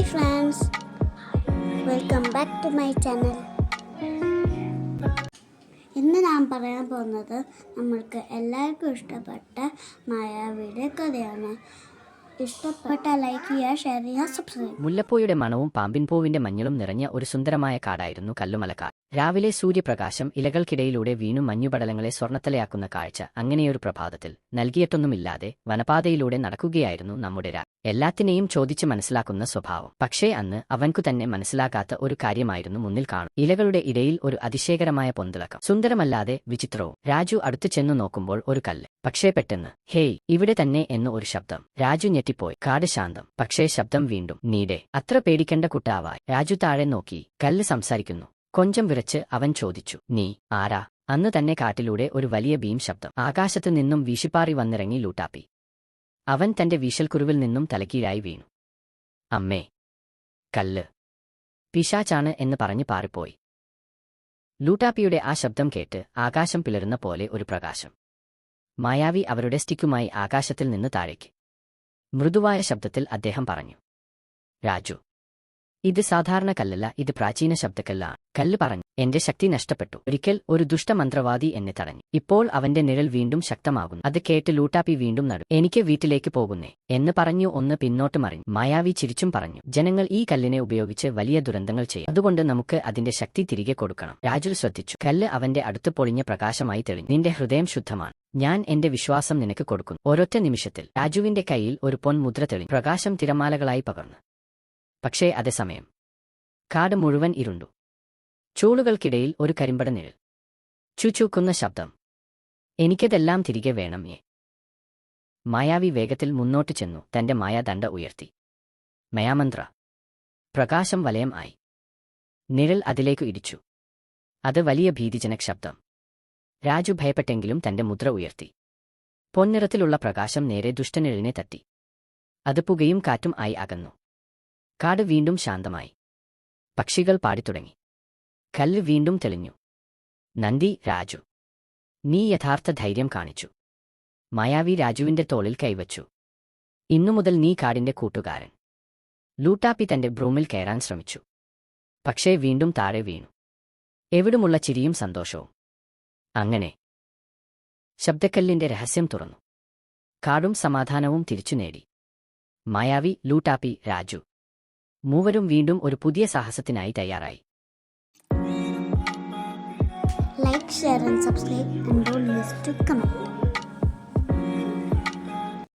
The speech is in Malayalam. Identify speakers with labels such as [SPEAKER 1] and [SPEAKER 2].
[SPEAKER 1] Hi friends, welcome back to my channel. ഇന്ന് ഞാൻ പറയാൻ പോകുന്നത് നമ്മൾക്ക് എല്ലാവർക്കും ഇഷ്ടപ്പെട്ട മായാവിയുടെ കഥയാണ്. ഇഷ്ടപ്പെട്ട ലൈക്ക് ചെയ്യുക, ഷെയർ ചെയ്യുക, സബ്സ്ക്രൈബ്.
[SPEAKER 2] മുല്ലപ്പൂയുടെ മണവും പാമ്പിൻ പൂവിന്റെ മഞ്ഞളും നിറഞ്ഞ ഒരു സുന്ദരമായ കാടായിരുന്നു കല്ലുമലക്കാട്. രാവിലെ സൂര്യപ്രകാശം ഇലകൾക്കിടയിലൂടെ വീണു മഞ്ഞുപടലങ്ങളെ സ്വർണ്ണത്തലയാക്കുന്ന കാഴ്ച. അങ്ങനെയൊരു പ്രഭാതത്തിൽ നൽകിയിട്ടൊന്നുമില്ലാതെ വനപാതയിലൂടെ നടക്കുകയായിരുന്നു നമ്മുടെ എല്ലാത്തിനെയും ചോദിച്ച് മനസ്സിലാക്കുന്ന സ്വഭാവം. പക്ഷേ അന്ന് അവൻക്കു തന്നെ മനസ്സിലാകാത്ത ഒരു കാര്യമായിരുന്നു മുന്നിൽ കാണും. ഇലകളുടെ ഇടയിൽ ഒരു അതിശയകരമായ പൊന്തിളക്കം. സുന്ദരമല്ലാതെ വിചിത്രവും. രാജു അടുത്തു ചെന്നു നോക്കുമ്പോൾ ഒരു കല്ല്. പക്ഷേ പെട്ടെന്ന് ഹേയ്, ഇവിടെ തന്നെ എന്ന് ഒരു ശബ്ദം. രാജു ഞെട്ടിപ്പോയി. കാട് ശാന്തം. പക്ഷേ ശബ്ദം വീണ്ടും. നീടെ. അത്ര പേടിക്കേണ്ട കുട്ടാവായി. രാജു താഴെ നോക്കി. കല്ല് സംസാരിക്കുന്നു. കൊഞ്ചം വിറച്ച് അവൻ ചോദിച്ചു, നീ ആരാ? അന്ന് തന്നെ കാട്ടിലൂടെ ഒരു വലിയ ഭീം ശബ്ദം. ആകാശത്തു നിന്നും വീശിപ്പാറി വന്നിറങ്ങി ലൂട്ടാപ്പി. അവൻ തന്റെ വീശൽക്കുരുവിൽ നിന്നും തലകീഴായി വീണു. അമ്മേ, കല്ല് പിശാചാണ് എന്ന് പറഞ്ഞ് പാറിപ്പോയി. ലൂട്ടാപ്പിയുടെ ആ ശബ്ദം കേട്ട് ആകാശം പിളരുന്ന പോലെ ഒരു പ്രകാശം. മായാവി അവരുടെ സ്റ്റിക്കുമായി ആകാശത്തിൽ നിന്ന് താഴേക്ക്. മൃദുവായ ശബ്ദത്തിൽ അദ്ദേഹം പറഞ്ഞു, രാജു, ഇത് സാധാരണ കല്ലല്ല, ഇത് പ്രാചീന ശബ്ദക്കല്ലാണ്. കല്ല് പറഞ്ഞു, എന്റെ ശക്തി നഷ്ടപ്പെട്ടു. ഒരിക്കൽ ഒരു ദുഷ്ടമന്ത്രവാദി എന്നെ തടഞ്ഞു. ഇപ്പോൾ അവന്റെ നിഴൽ വീണ്ടും ശക്തമാകുന്നു. അത് കേട്ട് ലൂട്ടാപ്പി വീണ്ടും നടും. എനിക്ക് വീട്ടിലേക്ക് പോകുന്നേ എന്ന് പറഞ്ഞു ഒന്ന് പിന്നോട്ട് മറിഞ്ഞു. മായാവി ചിരിച്ചും പറഞ്ഞു, ജനങ്ങൾ ഈ കല്ലിനെ ഉപയോഗിച്ച് വലിയ ദുരന്തങ്ങൾ ചെയ്യും. അതുകൊണ്ട് നമുക്ക് അതിന്റെ ശക്തി തിരികെ കൊടുക്കണം. രാജു ശ്രദ്ധിച്ചു. കല്ല് അവന്റെ അടുത്ത് പൊളിഞ്ഞ പ്രകാശമായി തെളിഞ്ഞു. നിന്റെ ഹൃദയം ശുദ്ധമാണ്. ഞാൻ എന്റെ വിശ്വാസം നിനക്ക് കൊടുക്കുന്നു. ഒരൊറ്റ നിമിഷത്തിൽ രാജുവിന്റെ കയ്യിൽ ഒരു പൊൻമുദ്ര തെളിഞ്ഞു. പ്രകാശം തിരമാലകളായി പകർന്നു. പക്ഷേ അതേസമയം കാട് മുഴുവൻ ഇരുണ്ടു. ചൂളുകൾക്കിടയിൽ ഒരു കരിമ്പട നിഴൽ. ചുചൂക്കുന്ന ശബ്ദം. എനിക്കതെല്ലാം തിരികെ വേണം. മായാവി വേഗത്തിൽ മുന്നോട്ട് ചെന്നു. തന്റെ മായാദണ്ഡ ഉയർത്തി. മയാമന്ത്ര. പ്രകാശം വലയം ആയി. നിഴൽ അതിലേക്കു ഇടിച്ചു. അത് വലിയ ഭീതിജനക ശബ്ദം. രാജു ഭയപ്പെട്ടെങ്കിലും തന്റെ മുദ്ര ഉയർത്തി. പൊൻനിറത്തിലുള്ള പ്രകാശം നേരെ ദുഷ്ടനിഴലിനെ തട്ടി. അത് പുകയും കാറ്റും ആയി അകന്നു. കാട് വീണ്ടും ശാന്തമായി. പക്ഷികൾ പാടിത്തുടങ്ങി. കല്ല് വീണ്ടും തെളിഞ്ഞു. നന്ദി രാജു, നീ യഥാർത്ഥ ധൈര്യം കാണിച്ചു. മായാവി രാജുവിന്റെ തോളിൽ കൈവച്ചു. ഇന്നുമുതൽ നീ കാടിന്റെ കൂട്ടുകാരൻ. ലൂട്ടാപ്പി തന്റെ ബ്രൂമിൽ കയറാൻ ശ്രമിച്ചു. പക്ഷേ വീണ്ടും താഴെ വീണു. എവിടുമുള്ള ചിരിയും സന്തോഷവും. അങ്ങനെ ശബ്ദക്കല്ലിന്റെ രഹസ്യം തുറന്നു. കാടും സമാധാനവും തിരിച്ചു നേടി. മായാവി, ലൂട്ടാപ്പി, രാജു മൂവരും വീണ്ടും ഒരു പുതിയ സാഹസത്തിനായി തയ്യാറായി.
[SPEAKER 1] Like, share and subscribe and don't miss to comment.